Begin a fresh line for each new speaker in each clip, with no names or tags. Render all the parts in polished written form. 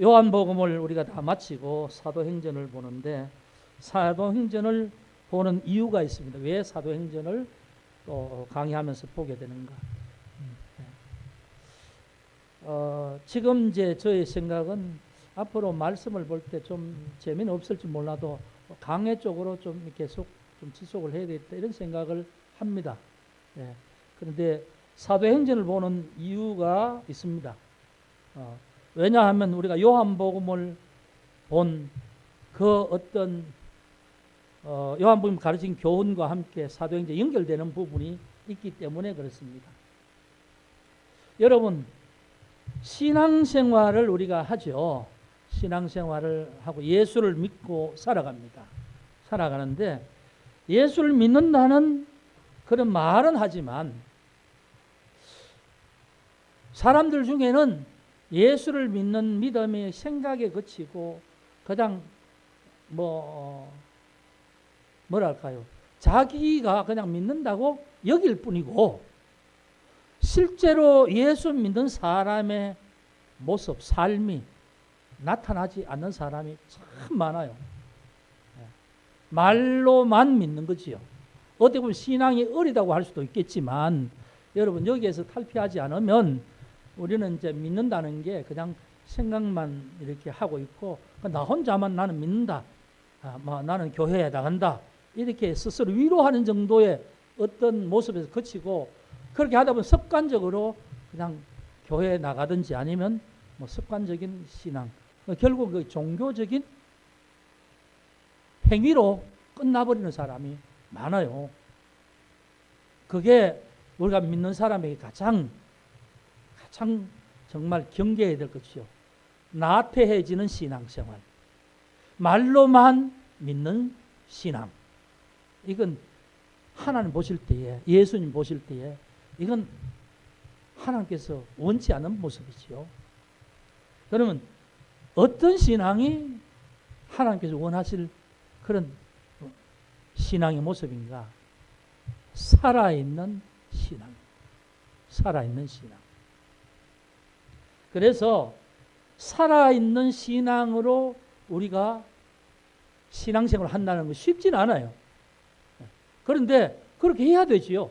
요한복음을 우리가 다 마치고 사도행전을 보는데, 사도행전을 보는 이유가 있습니다. 왜 사도행전을 또 강의하면서 보게 되는가? 지금 이제 저의 생각은 앞으로 말씀을 볼 때 좀 재미는 없을지 몰라도 강해 쪽으로 좀 계속 좀 지속을 해야 되겠다, 이런 생각을 합니다. 예. 그런데 사도행전을 보는 이유가 있습니다. 왜냐하면 우리가 요한복음을 본 그 어떤 요한복음 가르친 교훈과 함께 사도행전에 연결되는 부분이 있기 때문에 그렇습니다. 여러분, 신앙생활을 우리가 하죠. 신앙생활을 하고 예수를 믿고 살아가는데, 예수를 믿는다는 그런 말은 하지만 사람들 중에는 예수를 믿는 믿음이 생각에 그치고 그냥 뭐랄까요, 자기가 그냥 믿는다고 여길 뿐이고, 실제로 예수 믿는 사람의 모습, 삶이 나타나지 않는 사람이 참 많아요. 말로만 믿는 거지요. 어떻게 보면 신앙이 어리다고 할 수도 있겠지만, 여러분, 여기에서 탈피하지 않으면 우리는 이제 믿는다는 게 그냥 생각만 이렇게 하고 있고, 나 혼자만 나는 믿는다, 나는 교회에 나간다, 이렇게 스스로 위로하는 정도의 어떤 모습에서 그치고, 그렇게 하다 보면 습관적으로 그냥 교회에 나가든지 아니면 습관적인 신앙, 결국 그 종교적인 행위로 끝나버리는 사람이 많아요. 그게 우리가 믿는 사람에게 가장 정말 경계해야 될 것이요, 나태해지는 신앙생활, 말로만 믿는 신앙. 이건 하나님 보실 때에, 예수님 보실 때에 이건 하나님께서 원치 않는 모습이지요. 그러면 어떤 신앙이 하나님께서 원하실 그런 신앙의 모습인가? 살아있는 신앙. 살아있는 신앙. 그래서 살아있는 신앙으로 우리가 신앙생활을 한다는 건 쉽지는 않아요. 그런데 그렇게 해야 되지요.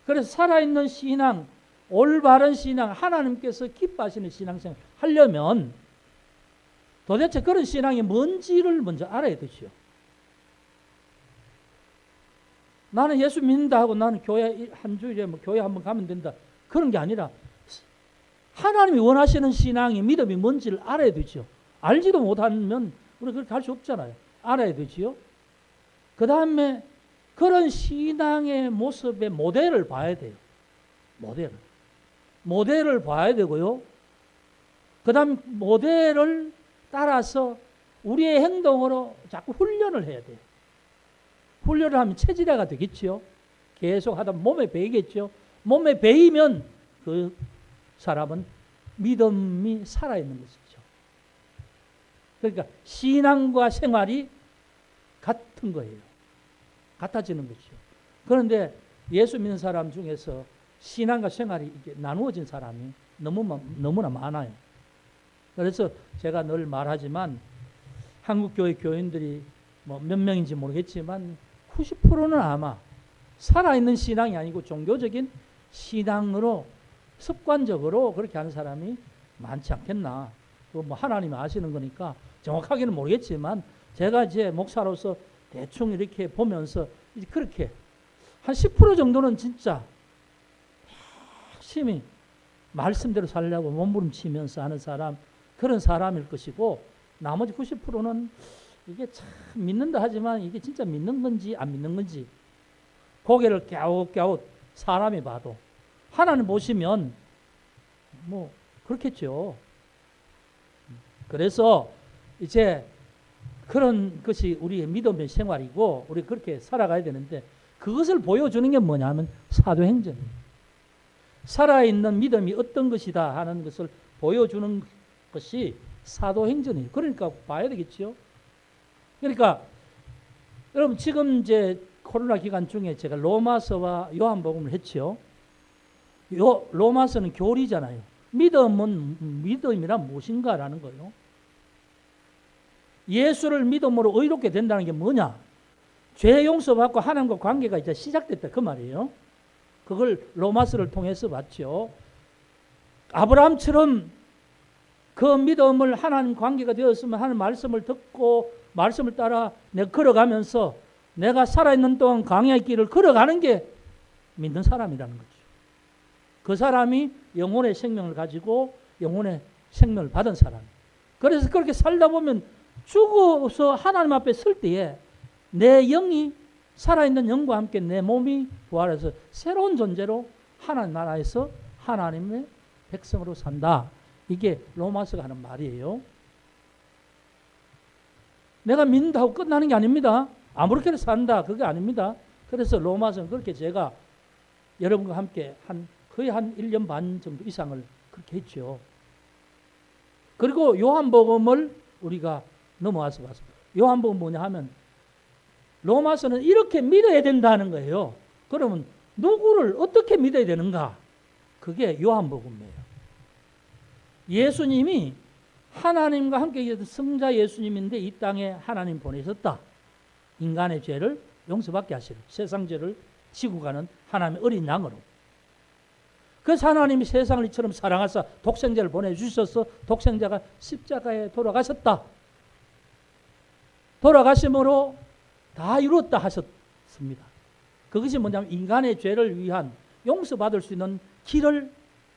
그래서 살아있는 신앙, 올바른 신앙, 하나님께서 기뻐하시는 신앙생활 하려면 도대체 그런 신앙이 뭔지를 먼저 알아야 되지요. 나는 예수 믿는다 하고 나는 교회 한 주일에 교회 한번 가면 된다, 그런 게 아니라 하나님이 원하시는 신앙이, 믿음이 뭔지를 알아야 되죠. 알지도 못하면 우리가 그렇게 할 수 없잖아요. 알아야 되지요. 그 다음에 그런 신앙의 모습의 모델을 봐야 돼요. 모델을 봐야 되고요. 그 다음 모델을 따라서 우리의 행동으로 자꾸 훈련을 해야 돼요. 훈련을 하면 체질화가 되겠죠. 계속 하다 몸에 배이겠죠. 몸에 배이면 그 사람은 믿음이 살아있는 것이죠. 그러니까 신앙과 생활이 같은 거예요. 같아지는 거죠. 그런데 예수 믿는 사람 중에서 신앙과 생활이 이게 나누어진 사람이 너무나 많아요. 그래서 제가 늘 말하지만 한국교회 교인들이 몇 명인지 모르겠지만 90%는 아마 살아있는 신앙이 아니고 종교적인 신앙으로 습관적으로 그렇게 하는 사람이 많지 않겠나. 하나님이 아시는 거니까 정확하게는 모르겠지만 제가 이제 목사로서 대충 이렇게 보면서 그렇게 한 10% 정도는 진짜 열심히 말씀대로 살려고 몸부림치면서 하는 사람, 그런 사람일 것이고, 나머지 90%는 이게 참 믿는다 하지만 이게 진짜 믿는 건지 안 믿는 건지 고개를 갸웃갸웃 사람이 봐도, 하나님 보시면 그렇겠죠. 그래서 이제 그런 것이 우리의 믿음의 생활이고 우리 그렇게 살아가야 되는데, 그것을 보여주는 게 뭐냐면 사도행전이에요. 살아있는 믿음이 어떤 것이다 하는 것을 보여주는 것이 사도행전이에요. 그러니까 봐야 되겠죠. 그러니까 여러분, 지금 이제 코로나 기간 중에 제가 로마서와 요한복음을 했죠. 로마서는 교리잖아요. 믿음이란 무엇인가라는 거예요. 예수를 믿음으로 의롭게 된다는 게 뭐냐? 죄 용서받고 하나님과 관계가 이제 시작됐다 그 말이에요. 그걸 로마서를 통해서 봤죠. 아브라함처럼 그 믿음을 하나님 관계가 되었으면 하는 말씀을 듣고 말씀을 따라 내가 걸어가면서 내가 살아있는 동안 광야의 길을 걸어가는 게 믿는 사람이라는 거죠. 그 사람이 영혼의 생명을 가지고 영혼의 생명을 받은 사람. 그래서 그렇게 살다 보면 죽어서 하나님 앞에 설 때에 내 영이 살아있는 영과 함께 내 몸이 부활해서 새로운 존재로 하나님 나라에서 하나님의 백성으로 산다. 이게 로마서가 하는 말이에요. 내가 믿는다고 끝나는 게 아닙니다. 아무렇게나 산다. 그게 아닙니다. 그래서 로마서는 그렇게 제가 여러분과 함께 거의 한 1년 반 정도 이상을 그렇게 했죠. 그리고 요한복음을 우리가 넘어와서 봤습니다. 요한복음 뭐냐 하면 로마서는 이렇게 믿어야 된다는 거예요. 그러면 누구를 어떻게 믿어야 되는가? 그게 요한복음이에요. 예수님이 하나님과 함께 계셨던 성자 예수님인데 이 땅에 하나님 보내셨다. 인간의 죄를 용서받게 하시는 세상 죄를 지고 가는 하나님의 어린 양으로. 그래서 하나님이 세상을 이처럼 사랑하사 독생자를 보내주셔서 독생자가 십자가에 돌아가셨다. 돌아가심으로 다 이루었다 하셨습니다. 그것이 뭐냐면 인간의 죄를 위한 용서받을 수 있는 길을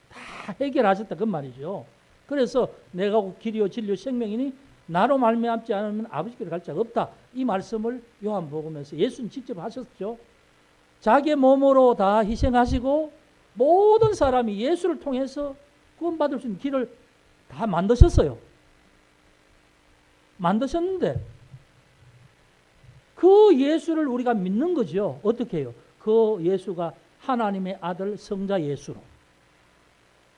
다 해결하셨다 그 말이죠. 그래서 내가 길이요 진리요 생명이니 나로 말미암지 않으면 아버지께로 갈 자가 없다. 이 말씀을 요한복음에서 예수님 직접 하셨죠. 자기의 몸으로 다 희생하시고 모든 사람이 예수를 통해서 구원받을 수 있는 길을 다 만드셨어요. 만드셨는데 그 예수를 우리가 믿는 거죠. 어떻게 해요? 그 예수가 하나님의 아들 성자 예수로.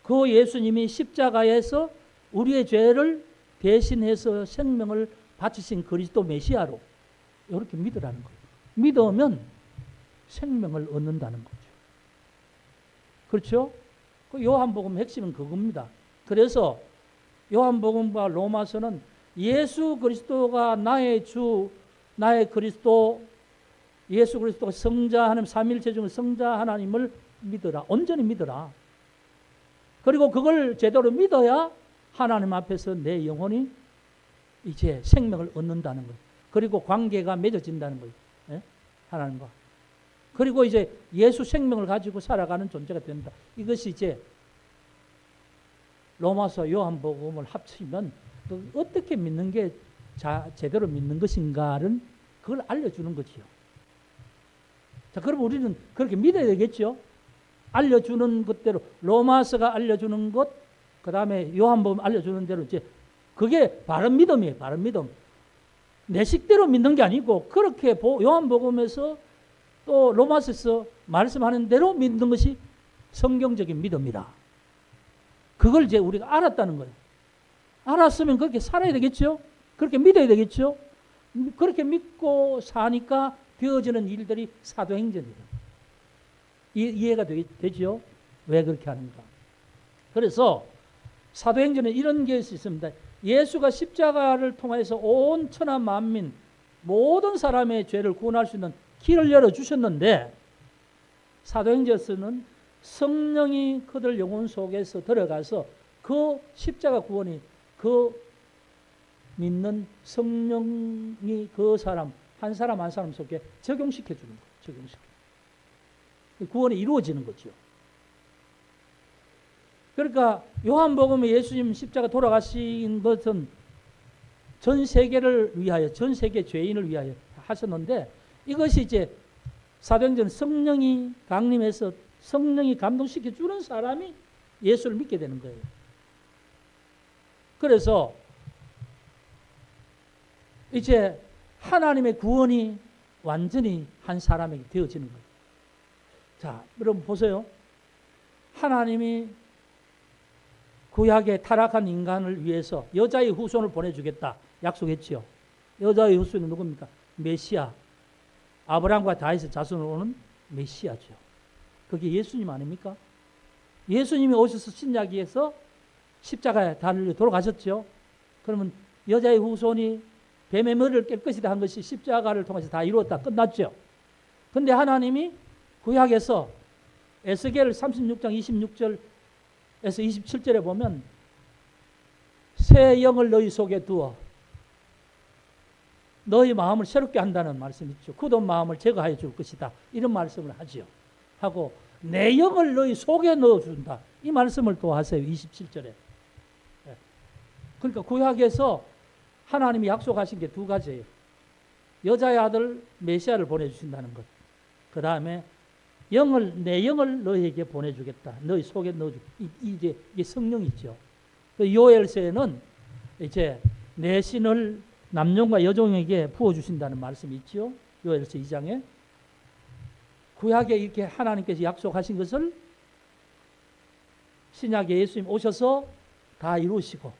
그 예수님이 십자가에서 우리의 죄를 대신해서 생명을 바치신 그리스도 메시아로 이렇게 믿으라는 거예요. 믿으면 생명을 얻는다는 거죠. 그렇죠? 그 요한복음 핵심은 그겁니다. 그래서 요한복음과 로마서는 예수 그리스도가 나의 주, 나의 그리스도, 예수 그리스도가 성자 하나님 삼위일체 중에 성자 하나님을 믿어라. 온전히 믿어라. 그리고 그걸 제대로 믿어야 하나님 앞에서 내 영혼이 이제 생명을 얻는다는 거예요. 그리고 관계가 맺어진다는 거예요. 예? 하나님과. 그리고 이제 예수 생명을 가지고 살아가는 존재가 된다. 이것이 이제 로마서 요한복음을 합치면 어떻게 믿는 게 제대로 믿는 것인가를 그걸 알려주는 거지요. 자, 그럼 우리는 그렇게 믿어야 되겠죠. 알려주는 것대로 로마서가 알려주는 것, 그 다음에 요한복음 알려주는 대로 이제 그게 바른 믿음이에요. 바른 믿음. 내 식대로 믿는 게 아니고 그렇게 요한복음에서 또 로마서에서 말씀하는 대로 믿는 것이 성경적인 믿음이다. 그걸 이제 우리가 알았다는 거예요. 알았으면 그렇게 살아야 되겠죠. 그렇게 믿어야 되겠죠. 그렇게 믿고 사니까 되어지는 일들이 사도행전이에요. 이해가 되죠? 왜 그렇게 하는가? 그래서 사도행전에 이런 게 있습니다. 예수가 십자가를 통해서 온 천하 만민 모든 사람의 죄를 구원할 수 있는 길을 열어주셨는데 사도행전에서는 성령이 그들 영혼 속에서 들어가서 그 십자가 구원이 그 믿는 성령이 그 사람 한 사람 한 사람 속에 적용시켜 주는 거예요. 적용시켜. 구원이 이루어지는 거죠. 그러니까 요한복음에 예수님 십자가 돌아가신 것은 전 세계를 위하여, 전 세계 죄인을 위하여 하셨는데 이것이 이제 사도행전 성령이 강림해서 성령이 감동시켜 주는 사람이 예수를 믿게 되는 거예요. 그래서 이제 하나님의 구원이 완전히 한 사람에게 되어지는 거예요. 자, 여러분 보세요. 하나님이 구약의 타락한 인간을 위해서 여자의 후손을 보내주겠다 약속했지요. 여자의 후손은 누굽니까? 메시아. 아브라함과 다윗의 자손으로 오는 메시아죠. 그게 예수님 아닙니까? 예수님이 오셔서 신약에서 십자가에 달려 돌아가셨죠. 그러면 여자의 후손이 뱀의 머리를 깰 것이다 한 것이 십자가를 통해서 다 이루었다 끝났죠. 근데 하나님이 구약에서 에스겔 36장 26절에서 27절에 보면 새 영을 너희 속에 두어 너희 마음을 새롭게 한다는 말씀이 있죠. 굳은 마음을 제거하여 줄 것이다. 이런 말씀을 하지요. 하고 내 영을 너희 속에 넣어준다. 이 말씀을 또 하세요. 27절에. 그러니까 구약에서 하나님이 약속하신 게 두 가지예요. 여자의 아들 메시아를 보내주신다는 것. 그 다음에 내 영을 너희에게 보내주겠다. 너희 속에 넣어주겠다. 이게 성령이죠. 요엘서에는 이제 내 신을 남종과 여종에게 부어주신다는 말씀이 있죠. 요엘서 2장에. 구약에 이렇게 하나님께서 약속하신 것을 신약에 예수님 오셔서 다 이루시고,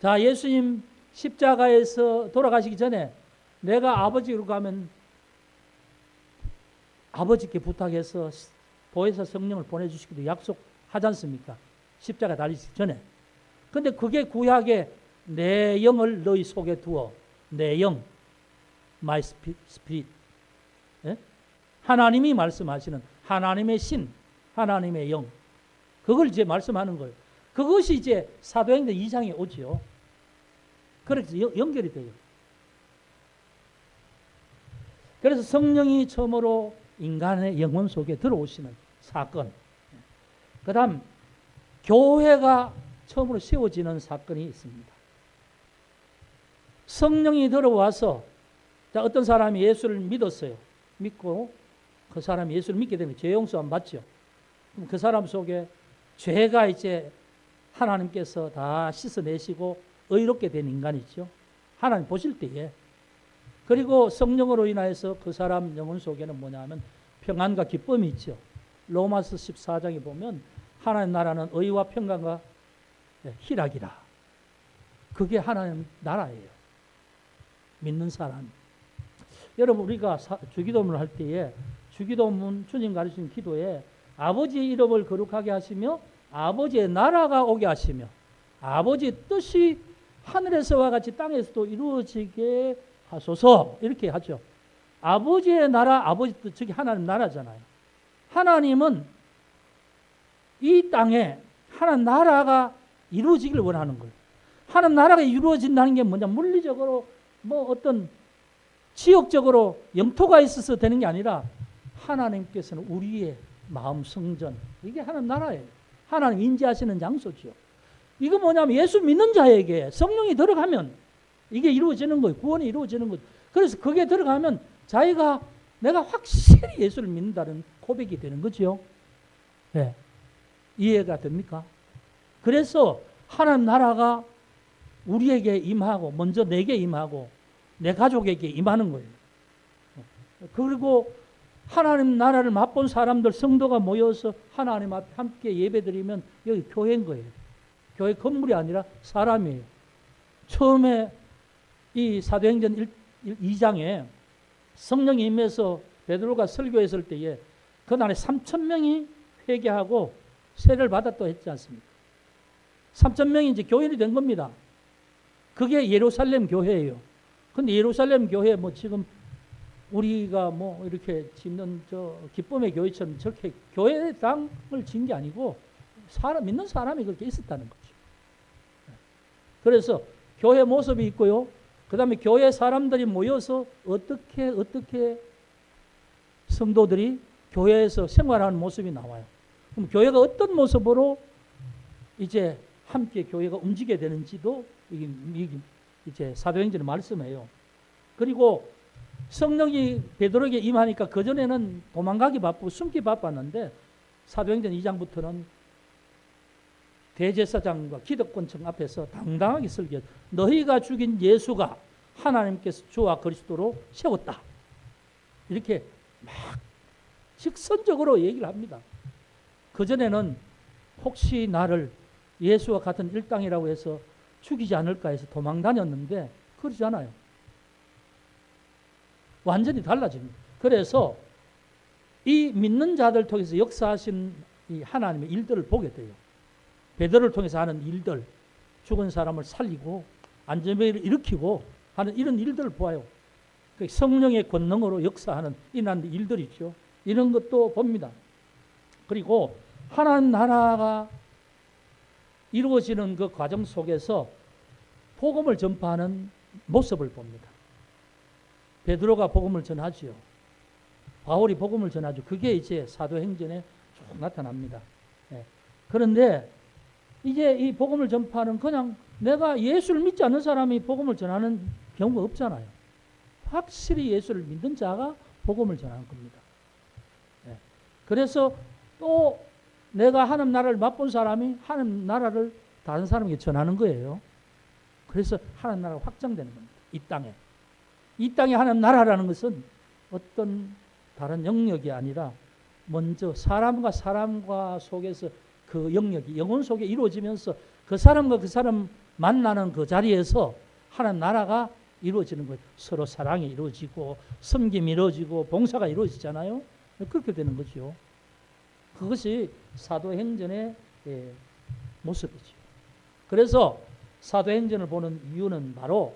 자, 예수님 십자가에서 돌아가시기 전에 내가 아버지로 가면 아버지께 부탁해서 보혜사 성령을 보내주시기도 약속하지 않습니까? 십자가 달리시기 전에. 근데 그게 구약에 내 영을 너희 속에 두어, 내 영, my spirit. 예? 하나님이 말씀하시는 하나님의 신, 하나님의 영. 그걸 이제 말씀하는 거예요. 그것이 이제 사도행전 2장에 오지요. 그래서 연결이 돼요. 그래서 성령이 처음으로 인간의 영혼 속에 들어오시는 사건. 그 다음 교회가 처음으로 세워지는 사건이 있습니다. 성령이 들어와서, 자, 어떤 사람이 예수를 믿었어요. 믿고 그 사람이 예수를 믿게 되면 죄 용서 안 받죠. 그럼 그 사람 속에 죄가 이제 하나님께서 다 씻어내시고 의롭게 된 인간이죠. 하나님 보실 때에. 그리고 성령으로 인하여서 그 사람 영혼 속에는 뭐냐면 평안과 기쁨이 있죠. 로마서 14장에 보면 하나님 나라는 의와 평강과 희락이라. 그게 하나님 나라예요. 믿는 사람. 여러분, 우리가 주기도문을 할 때에 주기도문 주님 가르치는 기도에 아버지의 이름을 거룩하게 하시며 아버지의 나라가 오게 하시며 아버지의 뜻이 하늘에서와 같이 땅에서도 이루어지게 하소서, 이렇게 하죠. 아버지의 나라, 아버지 뜻, 저기 하나님 나라잖아요. 하나님은 이 땅에 하나님 나라가 이루어지기를 원하는 거예요. 하나님 나라가 이루어진다는 게 뭐냐, 물리적으로 뭐 어떤 지역적으로 영토가 있어서 되는 게 아니라 하나님께서는 우리의 마음 성전, 이게 하나님 나라예요. 하나님 인지하시는 장소죠. 이거 뭐냐면 예수 믿는 자에게 성령이 들어가면 이게 이루어지는 거예요. 구원이 이루어지는 거죠. 그래서 그게 들어가면 자기가 내가 확실히 예수를 믿는다는 고백이 되는 거죠. 네. 이해가 됩니까? 그래서 하나님 나라가 우리에게 임하고 먼저 내게 임하고 내 가족에게 임하는 거예요. 그리고 하나님 나라를 맛본 사람들, 성도가 모여서 하나님 앞에 함께 예배드리면 여기 교회인 거예요. 교회 건물이 아니라 사람이에요. 처음에 이 사도행전 2장에 성령이 임해서 베드로가 설교했을 때에 그날에 3,000명이 회개하고 세례를 받았다고 했지 않습니까? 3,000명이 이제 교인이 된 겁니다. 그게 예루살렘 교회예요. 근데 예루살렘 교회 뭐 지금 우리가 뭐 이렇게 짓는 저 기쁨의 교회처럼 저렇게 교회당을 진 게 아니고 믿는 사람이 그렇게 있었다는 거죠. 그래서 교회 모습이 있고요. 그 다음에 교회 사람들이 모여서 어떻게 성도들이 교회에서 생활하는 모습이 나와요. 그럼 교회가 어떤 모습으로 이제 함께 교회가 움직이게 되는지도 이제 사도행전에 말씀해요. 그리고 성령이 베드로에게 임하니까 그전에는 도망가기 바쁘고 숨기 바빴는데 사도행전 2장부터는 대제사장과 기득권층 앞에서 당당하게 설교, 너희가 죽인 예수가 하나님께서 주와 그리스도로 세웠다. 이렇게 막 직선적으로 얘기를 합니다. 그전에는 혹시 나를 예수와 같은 일당이라고 해서 죽이지 않을까 해서 도망 다녔는데 그러지 않아요. 완전히 달라집니다. 그래서 이 믿는 자들 통해서 역사하신 이 하나님의 일들을 보게 돼요. 베드로를 통해서 하는 일들, 죽은 사람을 살리고 안전벨을 일으키고 하는 이런 일들을 보아요. 성령의 권능으로 역사하는 이런 일들이죠. 이런 것도 봅니다. 그리고 하나님 나라가 이루어지는 그 과정 속에서 복음을 전파하는 모습을 봅니다. 베드로가 복음을 전하지요. 바울이 복음을 전하죠. 그게 이제 사도행전에 쭉 나타납니다. 예. 그런데 이제 이 복음을 전파하는 그냥 내가 예수를 믿지 않는 사람이 복음을 전하는 경우가 없잖아요. 확실히 예수를 믿는 자가 복음을 전하는 겁니다. 예. 그래서 또 내가 하나님 나라를 맛본 사람이 하나님 나라를 다른 사람에게 전하는 거예요. 그래서 하나님 나라가 확장되는 겁니다. 이 땅에. 이 땅에 하나님 나라라는 것은 어떤 다른 영역이 아니라 먼저 사람과 사람과 속에서 그 영역이 영혼 속에 이루어지면서 그 사람과 그 사람 만나는 그 자리에서 하나님 나라가 이루어지는 거예요. 서로 사랑이 이루어지고 섬김이 이루어지고 봉사가 이루어지잖아요. 그렇게 되는 거죠. 그것이 사도행전의 모습이죠. 그래서 사도행전을 보는 이유는 바로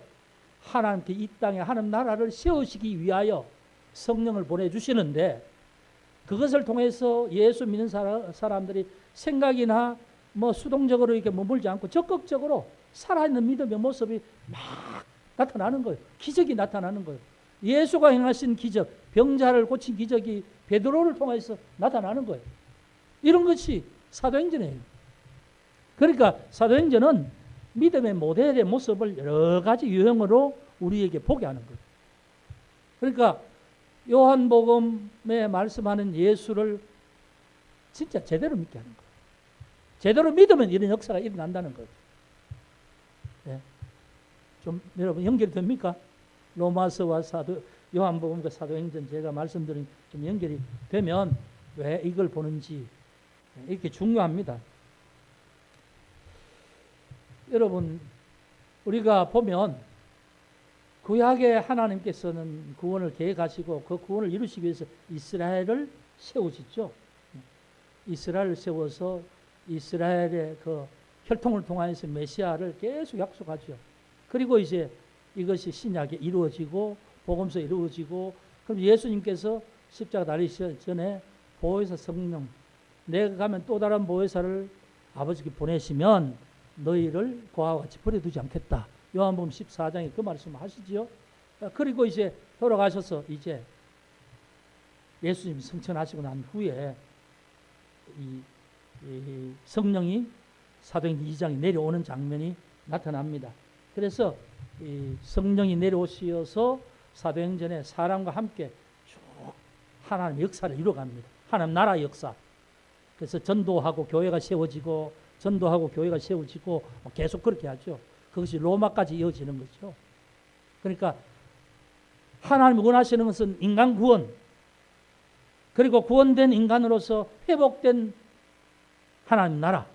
하나님께 이 땅에 하나님 나라를 세우시기 위하여 성령을 보내주시는데 그것을 통해서 예수 믿는 사람들이 생각이나 뭐 수동적으로 이렇게 머물지 않고 적극적으로 살아있는 믿음의 모습이 막 나타나는 거예요. 기적이 나타나는 거예요. 예수가 행하신 기적, 병자를 고친 기적이 베드로를 통해서 나타나는 거예요. 이런 것이 사도행전이에요. 그러니까 사도행전은 믿음의 모델의 모습을 여러 가지 유형으로 우리에게 보게 하는 거예요. 그러니까 요한복음에 말씀하는 예수를 진짜 제대로 믿게 하는 거예요. 제대로 믿으면 이런 역사가 일어난다는 거예요. 네. 좀 여러분 연결이 됩니까? 로마서와 요한복음과 사도행전 제가 말씀드린 좀 연결이 되면 왜 이걸 보는지 이렇게 중요합니다. 여러분 우리가 보면 구약의 하나님께서는 구원을 계획하시고 그 구원을 이루시기 위해서 이스라엘을 세우시죠. 이스라엘을 세워서 이스라엘의 그 혈통을 통하여서 메시아를 계속 약속하죠. 그리고 이제 이것이 신약에 이루어지고 복음서에 이루어지고 그럼 예수님께서 십자가 달리시기 전에 보혜사 성령 내가 가면 또 다른 보혜사를 아버지께 보내시면 너희를 고아와 같이 버려두지 않겠다. 요한복음 14장에 그 말씀을 하시지요. 그리고 이제 돌아가셔서 이제 예수님이 승천하시고 난 후에 이 성령이 사도행전 2장에 내려오는 장면이 나타납니다. 그래서 이 성령이 내려오시어서 사도행전에 사람과 함께 쭉 하나님의 역사를 이루어갑니다. 하나님 나라의 역사. 그래서 전도하고 교회가 세워지고 전도하고 교회가 세워지고 계속 그렇게 하죠. 그것이 로마까지 이어지는 거죠. 그러니까 하나님이 원하시는 것은 인간 구원, 그리고 구원된 인간으로서 회복된 하나님 나라,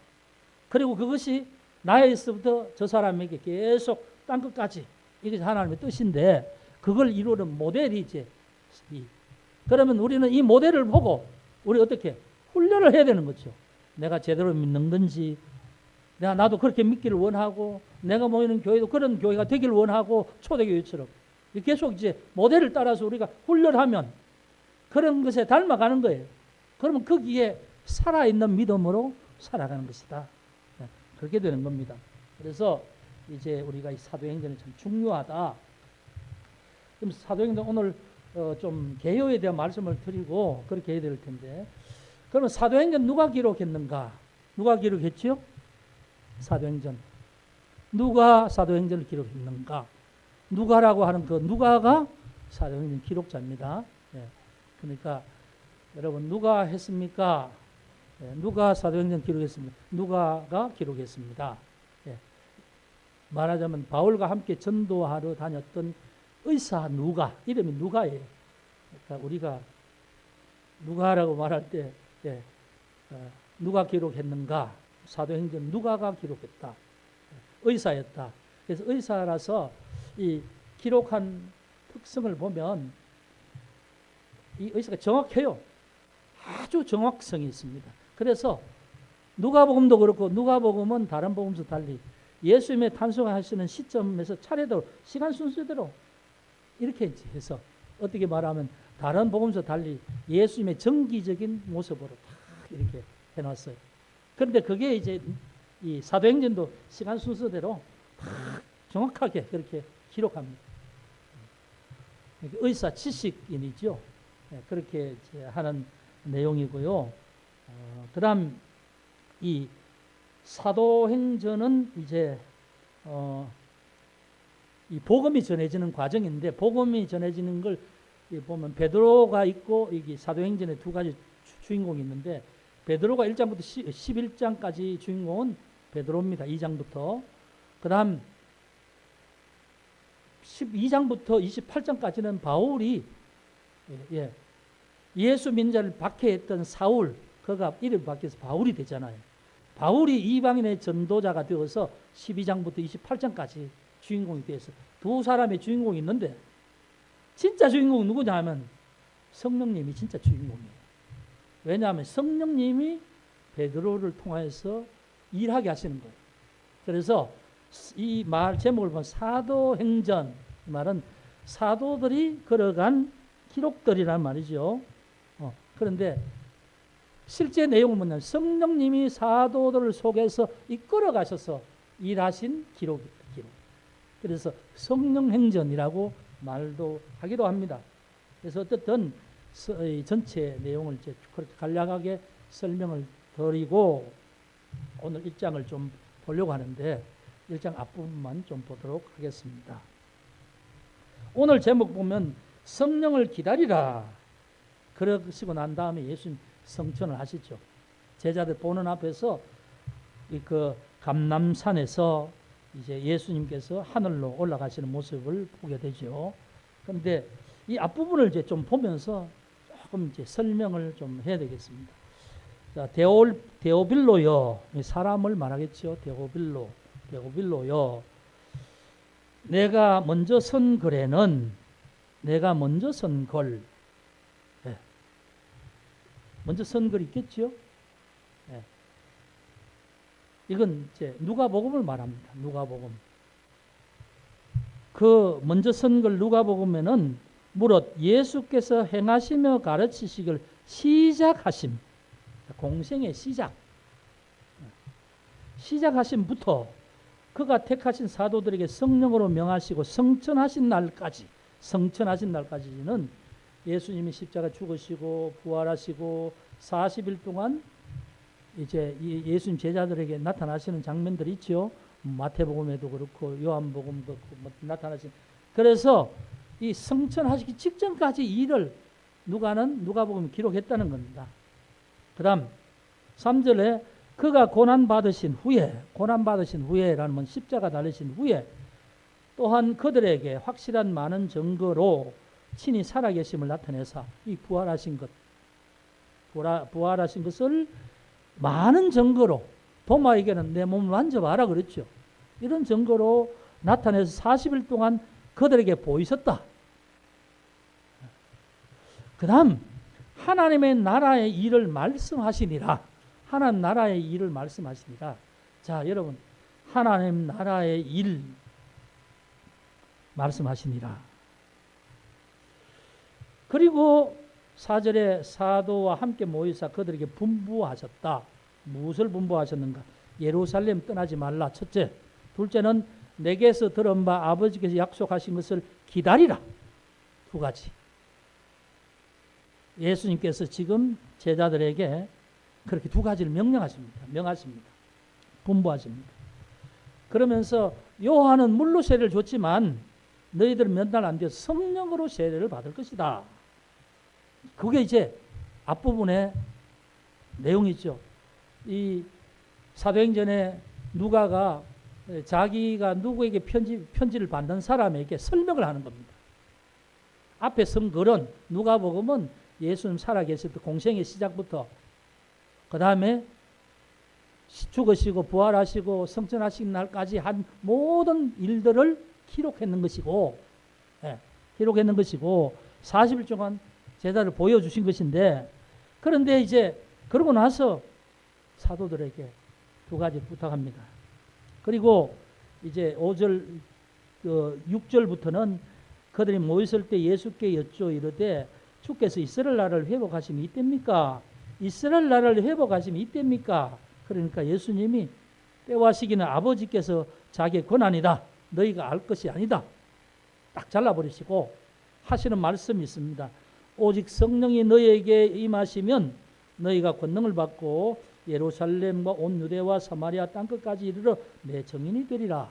그리고 그것이 나에서부터 저 사람에게 계속 땅끝까지 이게 하나님의 뜻인데 그걸 이루는 모델이 이제 그러면 우리는 이 모델을 보고 우리 어떻게 훈련을 해야 되는 거죠. 내가 제대로 믿는 건지 나도 그렇게 믿기를 원하고 내가 모이는 교회도 그런 교회가 되기를 원하고 초대교회처럼 계속 이제 모델을 따라서 우리가 훈련하면 그런 것에 닮아가는 거예요. 그러면 거기에 살아있는 믿음으로 살아가는 것이다. 그렇게 되는 겁니다. 그래서 이제 우리가 이 사도행전이 참 중요하다. 그럼 사도행전 오늘 좀 개요에 대한 말씀을 드리고 그렇게 해야 될 텐데 그러면 사도행전 누가 기록했는가? 누가 기록했죠? 사도행전. 누가 사도행전을 기록했는가? 누가라고 하는 그 누가가 사도행전 기록자입니다. 예. 그러니까 여러분 누가 했습니까? 예. 누가 사도행전 기록했습니까? 누가가 기록했습니다. 예. 말하자면 바울과 함께 전도하러 다녔던 의사 누가, 이름이 누가예요. 그러니까 우리가 누가라고 말할 때 예. 누가 기록했는가? 사도행전 누가가 기록했다. 의사였다. 그래서 의사라서 이 기록한 특성을 보면 이 의사가 정확해요. 아주 정확성이 있습니다. 그래서 누가복음도 그렇고 누가복음은 다른 복음서 달리 예수님의 탄생하시는 시점에서 차례대로 시간 순서대로 이렇게 해서 어떻게 말하면 다른 복음서 달리 예수님의 정기적인 모습으로 다 이렇게 해놨어요. 그런데 그게 이제 이 사도행전도 시간 순서대로 다 정확하게 그렇게 기록합니다. 의사 지식인이죠. 그렇게 이제 하는 내용이고요. 그다음 이 사도행전은 이제 이 복음이 전해지는 과정인데 복음이 전해지는 걸 보면 베드로가 있고 여기 사도행전에 두 가지 주인공이 있는데 베드로가 1장부터 11장까지 주인공은 베드로입니다. 2장부터. 그다음 12장부터 28장까지는 바울이 예수 민자를 박해했던 사울, 그가 이름이 바뀌어서 바울이 되잖아요. 바울이 이방인의 전도자가 되어서 12장부터 28장까지 주인공이 되어서 두 사람의 주인공이 있는데 진짜 주인공은 누구냐 하면 성령님이 진짜 주인공이에요. 왜냐하면 성령님이 베드로를 통해서 일하게 하시는 거예요. 그래서 이 말 제목을 보면 사도행전, 이 말은 사도들이 걸어간 기록들이란 말이죠. 그런데 실제 내용은 뭐냐면 성령님이 사도들을 속에서 이끌어 가셔서 일하신 기록입니다. 기록. 그래서 성령행전이라고 말도 하기도 합니다. 그래서 어쨌든 전체 내용을 이제 그렇게 간략하게 설명을 드리고 오늘 1장을 좀 보려고 하는데 1장 앞부분만 좀 보도록 하겠습니다. 오늘 제목 보면 성령을 기다리라. 그러시고 난 다음에 예수님 성천을 하시죠. 제자들 보는 앞에서 그 감람산에서 이제 예수님께서 하늘로 올라가시는 모습을 보게 되죠. 그런데 이 앞부분을 이제 좀 보면서 조금 이제 설명을 좀 해야 되겠습니다. 자, 데오빌로요. 사람을 말하겠죠. 데오빌로요. 내가 먼저 선 글에는 내가 먼저 선 글. 먼저 선 글 있겠죠? 이건 이제 누가복음을 말합니다. 누가복음. 그 먼저 선 글 누가복음에는 무릇 예수께서 행하시며 가르치시길 시작하심. 공생의 시작하심부터 그가 택하신 사도들에게 성령으로 명하시고 성천하신 날까지는 예수님이 십자가 죽으시고 부활하시고 40일 동안 이제 예수님 제자들에게 나타나시는 장면들이 있죠. 마태복음에도 그렇고 요한복음도 그렇고 나타나신. 그래서 이 성천하시기 직전까지 일을 누가복음이 기록했다는 겁니다. 그다음 3절에 그가 고난받으신 후에라는 건 십자가 달리신 후에 또한 그들에게 확실한 많은 증거로 친히 살아계심을 나타내사 이 부활하신 것을 많은 증거로 도마에게는 내 몸을 만져봐라 그랬죠. 이런 증거로 나타내서 40일 동안 그들에게 보이셨다. 그 다음 하나님의 나라의 일을 말씀하시니라. 하나님 나라의 일을 말씀하시니라. 자, 여러분, 하나님 나라의 일 말씀하시니라. 그리고 4절에 사도와 함께 모이사 그들에게 분부하셨다. 무엇을 분부하셨는가? 예루살렘 떠나지 말라. 첫째. 둘째는 내게서 들은 바 아버지께서 약속하신 것을 기다리라. 두 가지. 예수님께서 지금 제자들에게 그렇게 두 가지를 명하십니다. 분부하십니다. 그러면서 요한은 물로 세례를 줬지만 너희들은 몇 날 안 되어서 성령으로 세례를 받을 것이다. 그게 이제 앞부분의 내용이죠. 이 사도행전에 누가가 자기가 누구에게 편지를 받는 사람에게 설명을 하는 겁니다. 앞에 쓴 글은 누가복음은 예수님 살아계실 때 공생의 시작부터 그 다음에 죽으시고 부활하시고 성천하신 날까지 한 모든 일들을 기록했는 것이고 40일 동안 제자를 보여주신 것인데 그런데 이제 그러고 나서 사도들에게 두 가지 부탁합니다. 그리고 이제 5절, 6절부터는 그들이 모였을 때 예수께 여쭈어 이르되 주께서 이스라엘 나라를 회복하심이 이때입니까? 이스라엘 나라를 회복하심이 이때입니까? 그러니까 예수님이 때와 시기는 아버지께서 자기의 권한이다. 너희가 알 것이 아니다. 딱 잘라버리시고 하시는 말씀이 있습니다. 오직 성령이 너희에게 임하시면 너희가 권능을 받고 예루살렘과 온 유대와 사마리아 땅끝까지 이르러 내 증인이 되리라.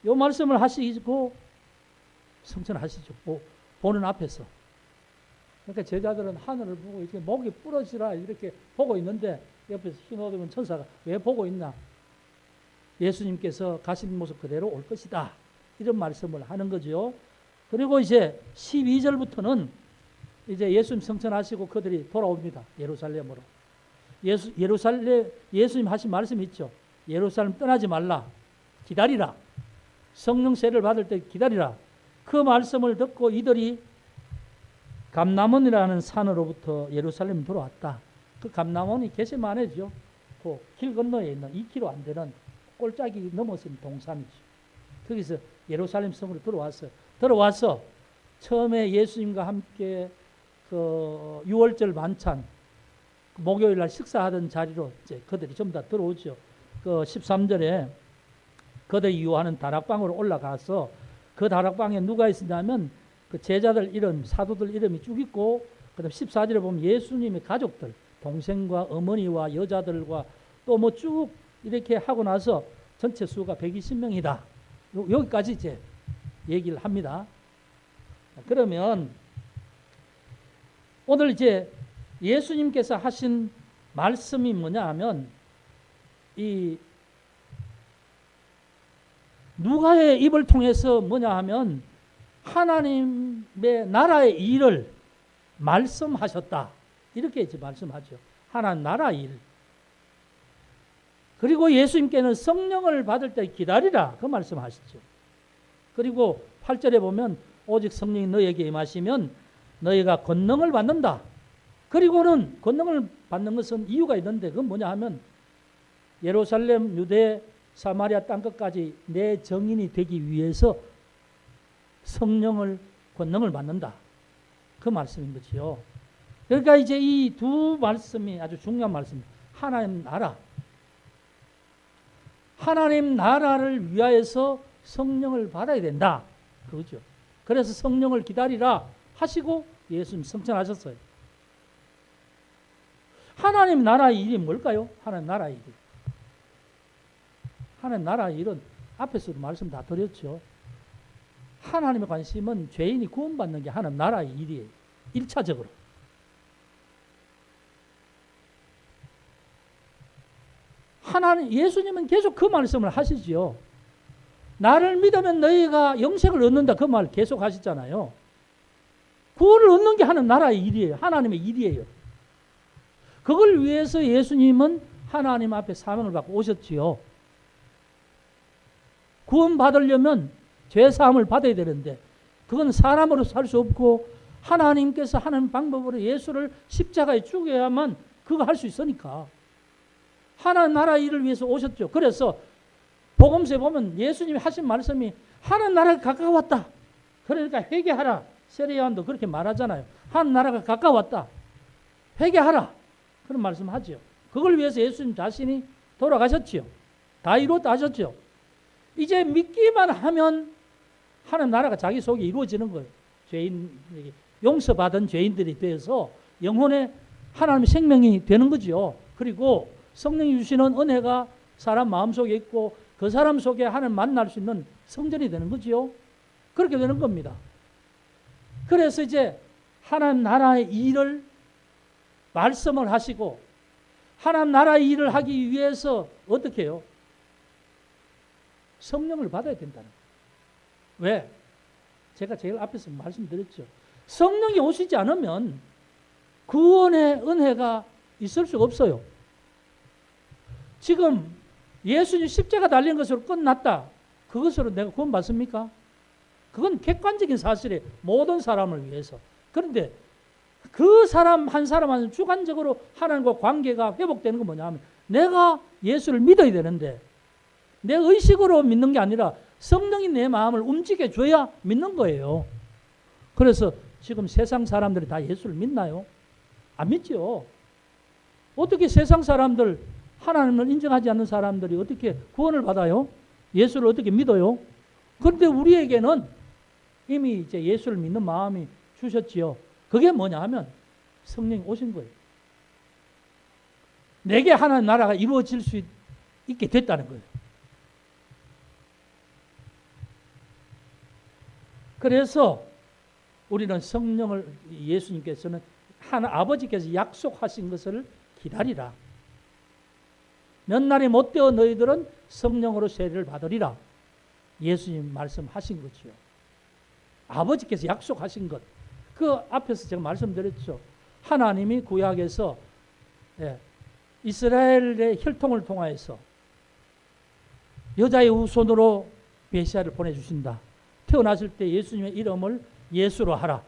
이 말씀을 하시고 성천하시죠. 보는 앞에서. 그러니까 제자들은 하늘을 보고 이렇게 목이 부러지라 이렇게 보고 있는데 옆에서 흰 옷 입은 천사가 왜 보고 있나? 예수님께서 가신 모습 그대로 올 것이다. 이런 말씀을 하는 거죠. 그리고 이제 12절부터는 이제 예수님 성천하시고 그들이 돌아옵니다. 예루살렘으로. 예수님 하신 말씀이 있죠. 예루살렘 떠나지 말라. 기다리라. 성령 세례를 받을 때 기다리라. 그 말씀을 듣고 이들이 감람원이라는 산으로부터 예루살렘 들어왔다. 그 감람원이 게세마네죠. 그 길 건너에 있는 2km 안 되는 꼴짝이 넘어선 동산이죠. 거기서 예루살렘 성으로 들어와서 처음에 예수님과 함께 그 6월절 만찬 목요일 날 식사하던 자리로 이제 그들이 전부 다 들어오죠. 그 13절에 그들이 유하는 다락방으로 올라가서 그 다락방에 누가 있었냐면 그 제자들 이름, 사도들 이름이 쭉 있고, 그 다음 14절에 보면 예수님의 가족들, 동생과 어머니와 여자들과 또 뭐 쭉 이렇게 하고 나서 전체 수가 120명이다. 여기까지 이제 얘기를 합니다. 그러면 오늘 이제 예수님께서 하신 말씀이 뭐냐 하면 이 누가의 입을 통해서 뭐냐 하면 하나님의 나라의 일을 말씀하셨다. 이렇게 이제 말씀하죠. 하나님 나라 일. 그리고 예수님께는 성령을 받을 때 기다리라. 그 말씀하시죠. 그리고 8절에 보면 오직 성령이 너희에게 임하시면 너희가 권능을 받는다. 그리고는 권능을 받는 것은 이유가 있는데 그건 뭐냐 하면 예루살렘, 유대, 사마리아 땅끝까지 내 증인이 되기 위해서 성령을 권능을 받는다. 그 말씀인 거지요. 그러니까 이제 이 두 말씀이 아주 중요한 말씀입니다. 하나님 나라. 하나님 나라를 위하여서 성령을 받아야 된다. 그거죠. 그래서 성령을 기다리라 하시고 예수님 성천하셨어요. 하나님 나라의 일이 뭘까요? 하나님 나라의 일. 하나님 나라의 일은 앞에서도 말씀 다 드렸죠. 하나님의 관심은 죄인이 구원받는 게 하나님 나라의 일이에요. 1차적으로. 예수님은 계속 그 말씀을 하시지요. 나를 믿으면 너희가 영생을 얻는다. 그 말 계속 하시잖아요. 구원을 얻는 게 하나님 나라의 일이에요. 하나님의 일이에요. 그걸 위해서 예수님은 하나님 앞에 사명을 받고 오셨지요. 구원 받으려면 죄 사함을 받아야 되는데 그건 사람으로 살 수 없고 하나님께서 하는 방법으로 예수를 십자가에 죽여야만 그거 할 수 있으니까 하나님 나라 일을 위해서 오셨죠. 그래서 복음서에 보면 예수님이 하신 말씀이 하나님 나라가 가까웠다. 그러니까 회개하라. 세례요한도 그렇게 말하잖아요. 하나님 나라가 가까웠다. 회개하라. 그런 말씀하죠. 그걸 위해서 예수님 자신이 돌아가셨지요. 다 이루었다 하셨죠. 이제 믿기만 하면 하나님 나라가 자기 속에 이루어지는 거예요. 죄인, 용서받은 죄인들이 되어서 영혼의 하나님의 생명이 되는 거죠. 그리고 성령이 주시는 은혜가 사람 마음속에 있고 그 사람 속에 하나님 만날 수 있는 성전이 되는 거죠. 그렇게 되는 겁니다. 그래서 이제 하나님 나라의 일을 말씀을 하시고 하나님 나라의 일을 하기 위해서 어떻게 해요? 성령을 받아야 된다는 거예요. 왜? 제가 제일 앞에서 말씀드렸죠. 성령이 오시지 않으면 구원의 은혜가 있을 수가 없어요. 지금 예수님 십자가 달린 것으로 끝났다. 그것으로 내가 구원 받습니까? 그건 객관적인 사실이에요. 모든 사람을 위해서. 그런데 그 사람 한 사람은 주관적으로 하나님과 관계가 회복되는 건 뭐냐 하면 내가 예수를 믿어야 되는데 내 의식으로 믿는 게 아니라 성령이 내 마음을 움직여줘야 믿는 거예요. 그래서 지금 세상 사람들이 다 예수를 믿나요? 안 믿죠. 어떻게 세상 사람들, 하나님을 인정하지 않는 사람들이 어떻게 구원을 받아요? 예수를 어떻게 믿어요? 그런데 우리에게는 이미 이제 예수를 믿는 마음이 주셨지요. 그게 뭐냐 하면 성령이 오신 거예요. 내게 하나님 나라가 이루어질 수 있게 됐다는 거예요. 그래서 우리는 성령을 예수님께서는 아버지께서 약속하신 것을 기다리라. 몇 날이 못되어 너희들은 성령으로 세례를 받으리라. 예수님 말씀하신 거죠. 아버지께서 약속하신 것. 그 앞에서 제가 말씀드렸죠. 하나님이 구약에서 이스라엘의 혈통을 통하여서 여자의 후손으로 메시아를 보내주신다. 태어나실 때 예수님의 이름을 예수로 하라.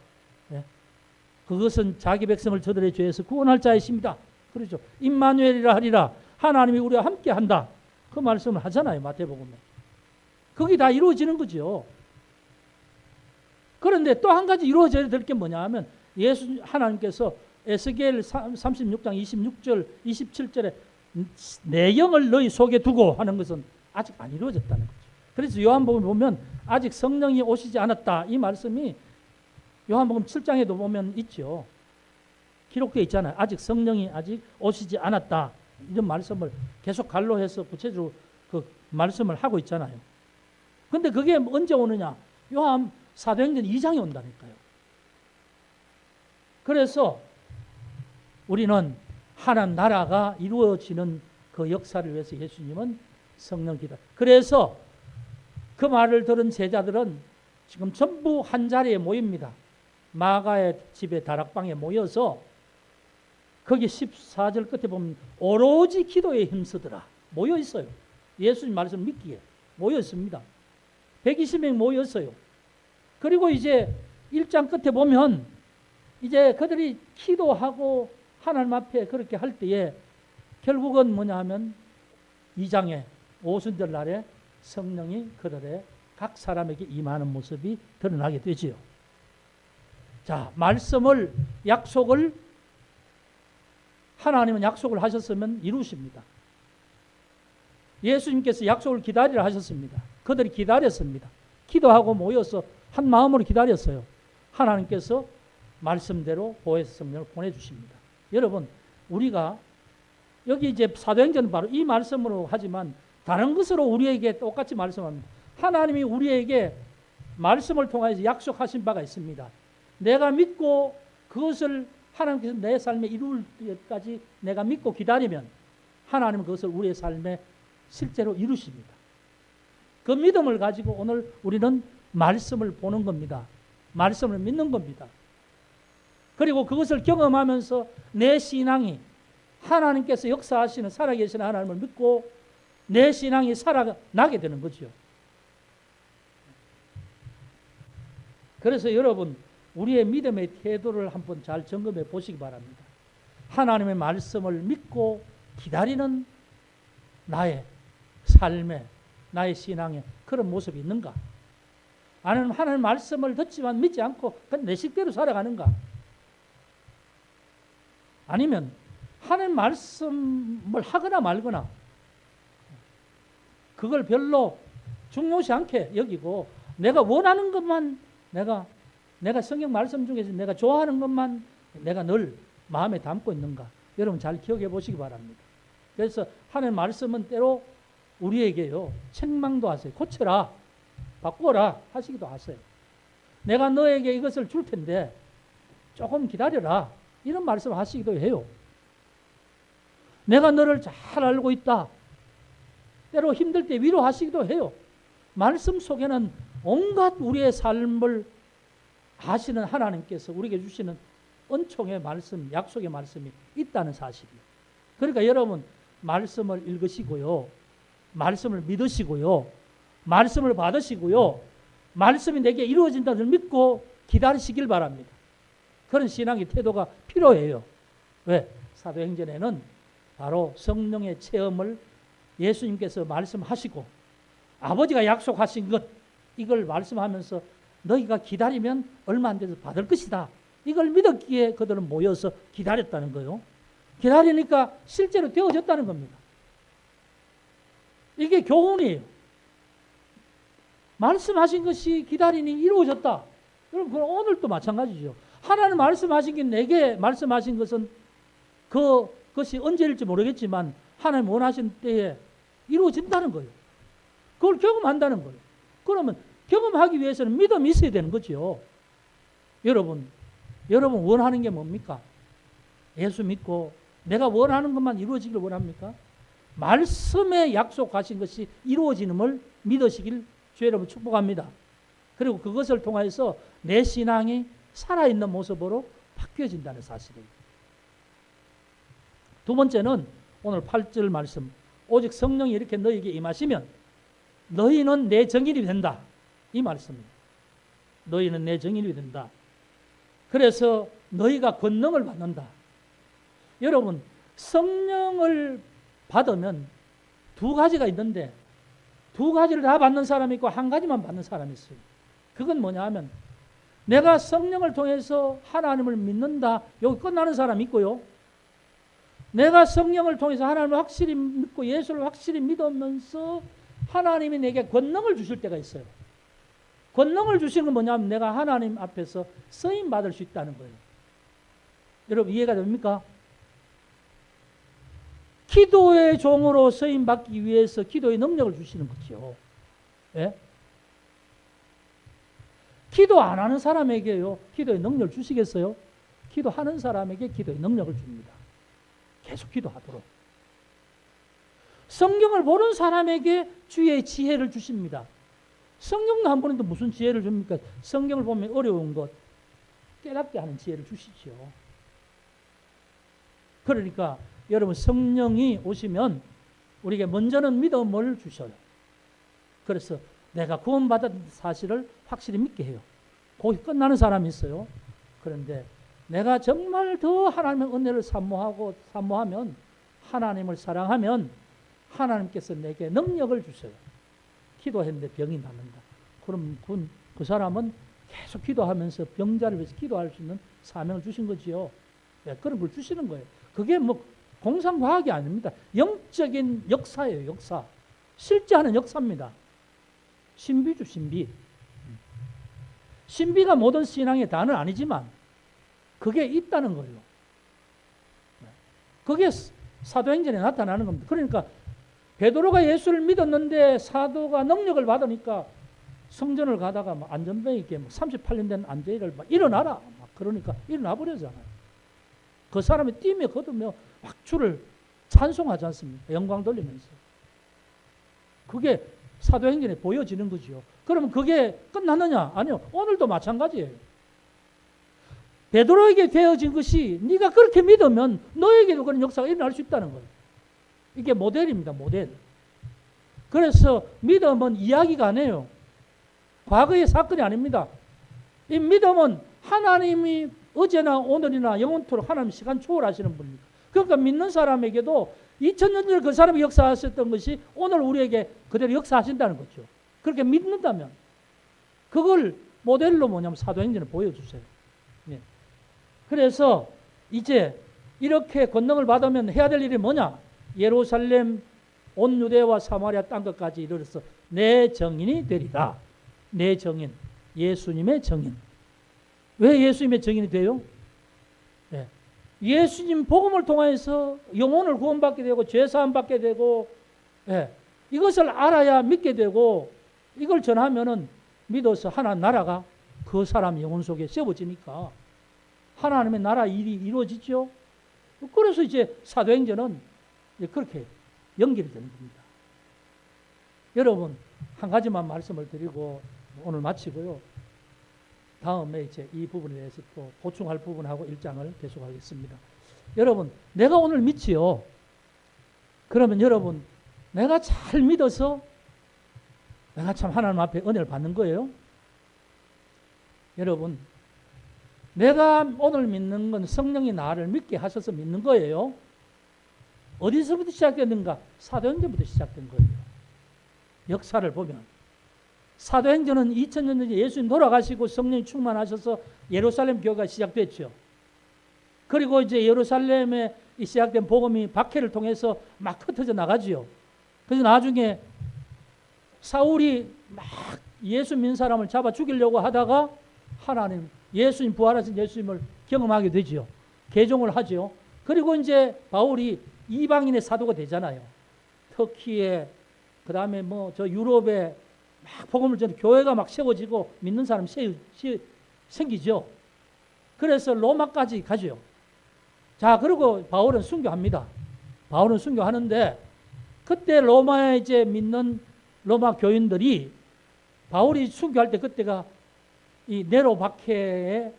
그것은 자기 백성을 저들의 죄에서 구원할 자이십니다. 그렇죠. 임마누엘이라 하리라. 하나님이 우리와 함께 한다. 그 말씀을 하잖아요. 마태복음에. 그게 다 이루어지는 거죠. 그런데 또 한 가지 이루어져야 될 게 뭐냐 하면 하나님께서 에스겔 36장 26절 27절에 내 영을 너희 속에 두고 하는 것은 아직 안 이루어졌다는 거죠. 그래서 요한복음 보면 아직 성령이 오시지 않았다. 이 말씀이 요한복음 7장에도 보면 있죠. 기록되어 있잖아요. 아직 성령이 아직 오시지 않았다. 이런 말씀을 계속 갈로해서 구체적으로 그 말씀을 하고 있잖아요. 근데 그게 언제 오느냐? 요한 사도행전 2장에 온다니까요. 그래서 우리는 하나님 나라가 이루어지는 그 역사를 위해서 예수님은 성령 기다. 그래서 그 말을 들은 제자들은 지금 전부 한 자리에 모입니다. 마가의 집에 다락방에 모여서 거기 14절 끝에 보면 오로지 기도에 힘쓰더라. 모여 있어요. 예수님 말씀 믿기에 모여 있습니다. 120명 모였어요. 그리고 이제 1장 끝에 보면 이제 그들이 기도하고 하나님 앞에 그렇게 할 때에 결국은 뭐냐 하면 2장에 오순절 날에 성령이 그들의 각 사람에게 임하는 모습이 드러나게 되지요. 자, 말씀을 약속을 하나님은 약속을 하셨으면 이루십니다. 예수님께서 약속을 기다리라 하셨습니다. 그들이 기다렸습니다. 기도하고 모여서 한 마음으로 기다렸어요. 하나님께서 말씀대로 보혜사 성령을 보내주십니다. 여러분, 우리가 여기 이제 사도행전은 바로 이 말씀으로 하지만 다른 것으로 우리에게 똑같이 말씀합니다. 하나님이 우리에게 말씀을 통해서 약속하신 바가 있습니다. 내가 믿고 그것을 하나님께서 내 삶에 이룰 때까지 내가 믿고 기다리면 하나님은 그것을 우리의 삶에 실제로 이루십니다. 그 믿음을 가지고 오늘 우리는 말씀을 보는 겁니다. 말씀을 믿는 겁니다. 그리고 그것을 경험하면서 내 신앙이 하나님께서 역사하시는 살아계시는 하나님을 믿고 내 신앙이 살아나게 되는 거죠. 그래서 여러분, 우리의 믿음의 태도를 한번 잘 점검해 보시기 바랍니다. 하나님의 말씀을 믿고 기다리는 나의 삶에, 나의 신앙에 그런 모습이 있는가? 아니면 하나님 말씀을 듣지만 믿지 않고 그냥 내 식대로 살아가는가? 아니면 하나님 말씀을 하거나 말거나 그걸 별로 중요시 않게 여기고 내가 원하는 것만 내가 성경 말씀 중에서 내가 좋아하는 것만 내가 늘 마음에 담고 있는가? 여러분 잘 기억해 보시기 바랍니다. 그래서 하나님 말씀은 때로 우리에게요 책망도 하세요. 고쳐라, 바꾸어라 하시기도 하세요. 내가 너에게 이것을 줄 텐데 조금 기다려라 이런 말씀 하시기도 해요. 내가 너를 잘 알고 있다. 때로 힘들 때 위로하시기도 해요. 말씀 속에는 온갖 우리의 삶을 아시는 하나님께서 우리에게 주시는 은총의 말씀, 약속의 말씀이 있다는 사실이에요. 그러니까 여러분 말씀을 읽으시고요. 말씀을 믿으시고요. 말씀을 받으시고요. 말씀이 내게 이루어진다는 믿고 기다리시길 바랍니다. 그런 신앙의 태도가 필요해요. 왜? 사도행전에는 바로 성령의 체험을 예수님께서 말씀하시고 아버지가 약속하신 것, 이걸 말씀하면서 너희가 기다리면 얼마 안 돼서 받을 것이다. 이걸 믿었기에 그들은 모여서 기다렸다는 거예요. 기다리니까 실제로 되어졌다는 겁니다. 이게 교훈이에요. 말씀하신 것이 기다리니 이루어졌다. 여러분, 그건 오늘도 마찬가지죠. 하나님 말씀하신 게 내게 말씀하신 것은 그것이 언제일지 모르겠지만 하나님 원하신 때에 이루어진다는 거예요. 그걸 경험한다는 거예요. 그러면 경험하기 위해서는 믿음이 있어야 되는 거죠. 여러분 원하는 게 뭡니까? 예수 믿고 내가 원하는 것만 이루어지길 원합니까? 말씀에 약속하신 것이 이루어지는을 믿으시길 주 여러분 축복합니다. 그리고 그것을 통해서 내 신앙이 살아있는 모습으로 바뀌어진다는 사실이에요. 두 번째는 오늘 8절 말씀, 오직 성령이 이렇게 너희에게 임하시면 너희는 내 증인이 된다. 이 말씀입니다. 너희는 내 증인이 된다. 그래서 너희가 권능을 받는다. 여러분, 성령을 받으면 두 가지가 있는데 두 가지를 다 받는 사람이 있고 한 가지만 받는 사람이 있어요. 그건 뭐냐 하면 내가 성령을 통해서 하나님을 믿는다. 여기 끝나는 사람이 있고요. 내가 성령을 통해서 하나님을 확실히 믿고 예수를 확실히 믿으면서 하나님이 내게 권능을 주실 때가 있어요. 권능을 주시는 건 뭐냐면 내가 하나님 앞에서 쓰임 받을 수 있다는 거예요. 여러분 이해가 됩니까? 기도의 종으로 쓰임 받기 위해서 기도의 능력을 주시는 거죠. 예? 기도 안 하는 사람에게요, 기도의 능력을 주시겠어요? 기도하는 사람에게 기도의 능력을 줍니다. 계속 기도하도록. 성경을 보는 사람에게 주의 지혜를 주십니다. 성경도 안 보는데 무슨 지혜를 줍니까? 성경을 보면 어려운 것 깨닫게 하는 지혜를 주시죠. 그러니까 여러분 성령이 오시면 우리에게 먼저는 믿음을 주셔요. 그래서 내가 구원받은 사실을 확실히 믿게 해요. 거기 끝나는 사람이 있어요. 그런데 내가 정말 더 하나님의 은혜를 사모하면 하나님을 사랑하면 하나님께서 내게 능력을 주셔요. 기도했는데 병이 낫는다. 그럼 그 사람은 계속 기도하면서 병자를 위해서 기도할 수 있는 사명을 주신 거지요. 네, 그런 걸 주시는 거예요. 그게 뭐 공상과학이 아닙니다. 영적인 역사예요. 역사. 실제 하는 역사입니다. 신비주 신비. 신비가 모든 신앙의 단은 아니지만 그게 있다는 거예요. 그게 사도행전에 나타나는 겁니다. 그러니까 베드로가 예수를 믿었는데 사도가 능력을 받으니까 성전을 가다가 막 안전뱅이 있게 38년 된 안전이를 막 일어나라 막 그러니까 일어나 버려잖아요. 그 사람이 뛰며 거두며 막 주를 찬송하지 않습니까? 영광 돌리면서. 그게 사도행전에 보여지는 거죠. 그러면 그게 끝났느냐? 아니요. 오늘도 마찬가지예요. 베드로에게 되어진 것이 네가 그렇게 믿으면 너에게도 그런 역사가 일어날 수 있다는 거예요. 이게 모델입니다. 모델. 그래서 믿음은 이야기가 아니에요. 과거의 사건이 아닙니다. 이 믿음은 하나님이 어제나 오늘이나 영원토록 하나님 시간 초월하시는 분입니다. 그러니까 믿는 사람에게도 2000년 전에 그 사람이 역사하셨던 것이 오늘 우리에게 그대로 역사하신다는 거죠. 그렇게 믿는다면 그걸 모델로 뭐냐면 사도행전을 보여주세요. 네. 그래서 이제 이렇게 권능을 받으면 해야 될 일이 뭐냐? 예루살렘 온 유대와 사마리아 땅 끝까지 이르러서 내 증인이 되리라. 내 증인, 예수님의 증인. 왜 예수님의 증인이 돼요? 네. 예수님 복음을 통해서 영혼을 구원받게 되고 죄사함 받게 되고 이것을 알아야 믿게 되고 이걸 전하면은 믿어서 하나님 나라가 그 사람 영혼 속에 세워지니까 하나님의 나라 일이 이루어지죠. 그래서 이제 사도행전은 그렇게 연결이 되는 겁니다. 여러분 한 가지만 말씀을 드리고 오늘 마치고요. 다음에 이제 이 부분에 대해서 또 보충할 부분하고 1장을 계속하겠습니다. 여러분, 내가 오늘 믿지요. 그러면 여러분, 내가 잘 믿어서 내가 참 하나님 앞에 은혜를 받는 거예요. 여러분, 내가 오늘 믿는 건 성령이 나를 믿게 하셔서 믿는 거예요. 어디서부터 시작됐는가? 사도행전부터 시작된 거예요. 역사를 보면 사도행전은 2000년 전에 예수님 돌아가시고 성령이 충만하셔서 예루살렘 교회가 시작됐죠. 그리고 이제 예루살렘에 시작된 복음이 박해를 통해서 막 흩어져 나가지요. 그래서 나중에 사울이 막 예수 믿는 사람을 잡아 죽이려고 하다가 하나님, 예수님 부활하신 예수님을 경험하게 되지요. 개종을 하죠. 그리고 이제 바울이 이방인의 사도가 되잖아요. 터키에, 그 다음에 뭐 저 유럽에 막 복음을 전해 교회가 막 세워지고 믿는 사람 생기죠. 그래서 로마까지 가죠. 자, 그리고 바울은 순교합니다. 바울은 순교하는데 그때 로마에 이제 믿는 로마 교인들이 바울이 순교할 때 그때가 이 네로 박해의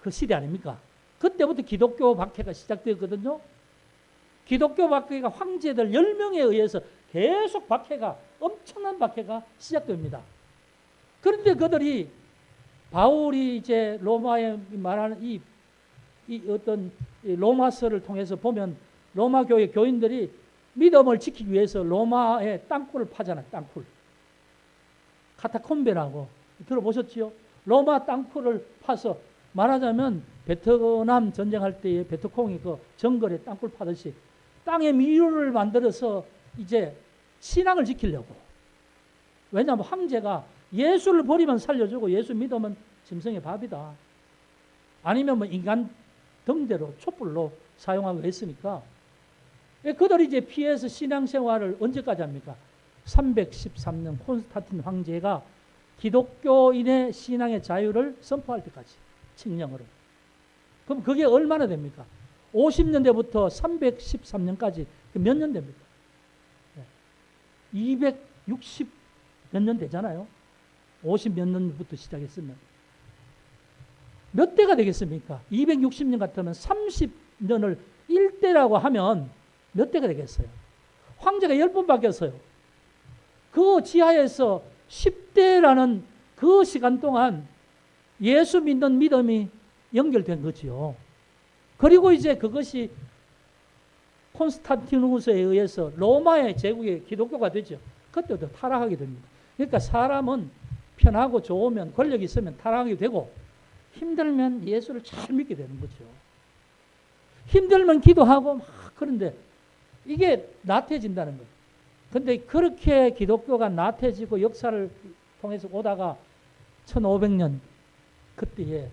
그 시대 아닙니까? 그때부터 기독교 박해가 시작되었거든요. 기독교 박해가 황제들 10명에 의해서 계속 박해가, 엄청난 박해가 시작됩니다. 그런데 그들이 바울이 이제 로마에 말하는 이 어떤 로마서를 통해서 보면 로마 교회 교인들이 믿음을 지키기 위해서 로마의 땅굴을 파잖아요. 땅굴. 카타콤베라고 들어보셨지요? 로마 땅굴을 파서 말하자면 베트남 전쟁할 때에 베트콩이 그 정글에 땅굴 파듯이 땅에 미로를 만들어서 이제 신앙을 지키려고. 왜냐하면 황제가 예수를 버리면 살려주고 예수 믿으면 짐승의 밥이다. 아니면 뭐 인간 등대로 촛불로 사용하고 했으니까 그들이 이제 피해서 신앙생활을 언제까지 합니까? 313년 콘스탄틴 황제가 기독교인의 신앙의 자유를 선포할 때까지 칙령으로. 그럼 그게 얼마나 됩니까? 50년대부터 313년까지 몇 년 됩니까? 260 몇 년 되잖아요. 50 몇 년부터 시작했으면 몇 대가 되겠습니까? 260년 같으면 30년을 1대라고 하면 몇 대가 되겠어요? 황제가 10번 바뀌었어요. 그 지하에서 10대라는 그 시간 동안 예수 믿는 믿음이 연결된 거지요. 그리고 이제 그것이 콘스탄티누스에 의해서 로마의 제국의 기독교가 되죠. 그때부터 타락하게 됩니다. 그러니까 사람은 편하고 좋으면 권력이 있으면 타락하게 되고 힘들면 예수를 잘 믿게 되는 거죠. 힘들면 기도하고 막 그런데 이게 나태해진다는 거예요. 근데 그렇게 기독교가 나태해지고 역사를 통해서 오다가 1500년 그때에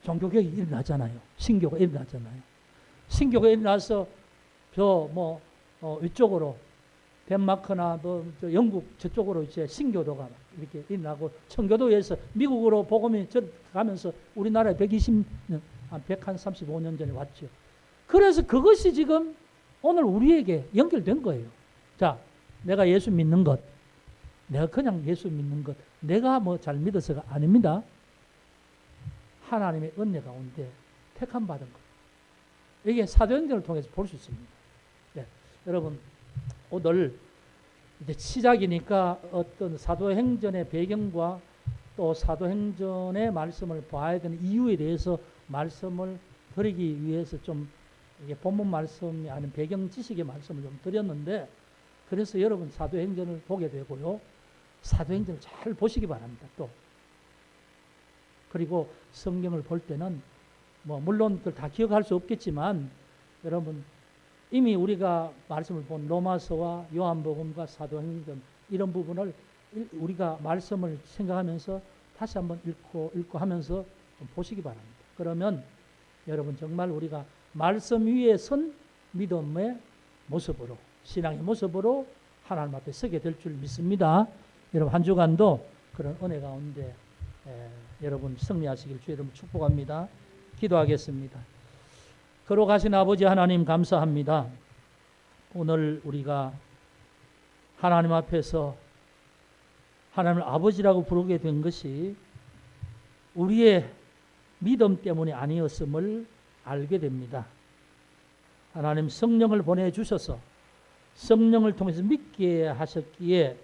종교개혁이 일어나잖아요. 신교가 일어나잖아요. 신교가 일어나서 위쪽으로 덴마크나 저 영국 저쪽으로 이제 신교도가 이렇게 일어나고 청교도에서 미국으로 복음이 가면서 우리나라에 120년, 한 135년 전에 왔죠. 그래서 그것이 지금 오늘 우리에게 연결된 거예요. 자, 내가 예수 믿는 것, 내가 그냥 예수 믿는 것, 내가 뭐 잘 믿어서가 아닙니다. 하나님의 은혜 가운데 택함 받은 것. 이게 사도행전을 통해서 볼 수 있습니다. 네, 여러분 오늘 이제 시작이니까 어떤 사도행전의 배경과 또 사도행전의 말씀을 봐야 되는 이유에 대해서 말씀을 드리기 위해서 좀 이게 본문 말씀이 아닌 배경 지식의 말씀을 좀 드렸는데 그래서 여러분 사도행전을 보게 되고요. 사도행전을 잘 보시기 바랍니다. 또 그리고 성경을 볼 때는 뭐 물론 그걸 다 기억할 수 없겠지만 여러분 이미 우리가 말씀을 본 로마서와 요한복음과 사도행전 이런 부분을 우리가 말씀을 생각하면서 다시 한번 읽고 하면서 좀 보시기 바랍니다. 그러면 여러분 정말 우리가 말씀 위에 선 믿음의 모습으로 신앙의 모습으로 하나님 앞에 서게 될 줄 믿습니다. 여러분 한 주간도 그런 은혜 가운데 여러분 승리하시길 주 이름으로 축복합니다. 기도하겠습니다. 거룩하신 아버지 하나님 감사합니다. 오늘 우리가 하나님 앞에서 하나님을 아버지라고 부르게 된 것이 우리의 믿음 때문이 아니었음을 알게 됩니다. 하나님 성령을 보내주셔서 성령을 통해서 믿게 하셨기에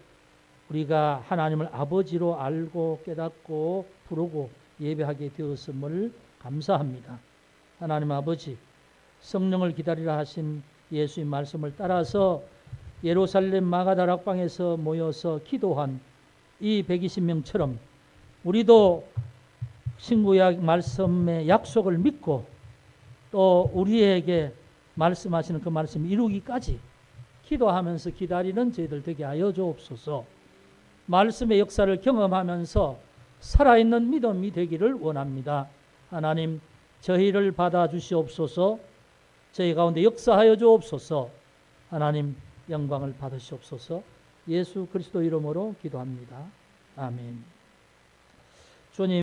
우리가 하나님을 아버지로 알고 깨닫고 부르고 예배하게 되었음을 감사합니다. 하나님 아버지, 성령을 기다리라 하신 예수의 말씀을 따라서 예루살렘 마가다락방에서 모여서 기도한 이 120명처럼 우리도 신구약 말씀의 약속을 믿고 또 우리에게 말씀하시는 그 말씀 이루기까지 기도하면서 기다리는 저희들 되게 하여 주옵소서. 말씀의 역사를 경험하면서 살아있는 믿음이 되기를 원합니다. 하나님, 저희를 받아주시옵소서. 저희 가운데 역사하여 주옵소서. 하나님, 영광을 받으시옵소서. 예수 그리스도 이름으로 기도합니다. 아멘. 주님.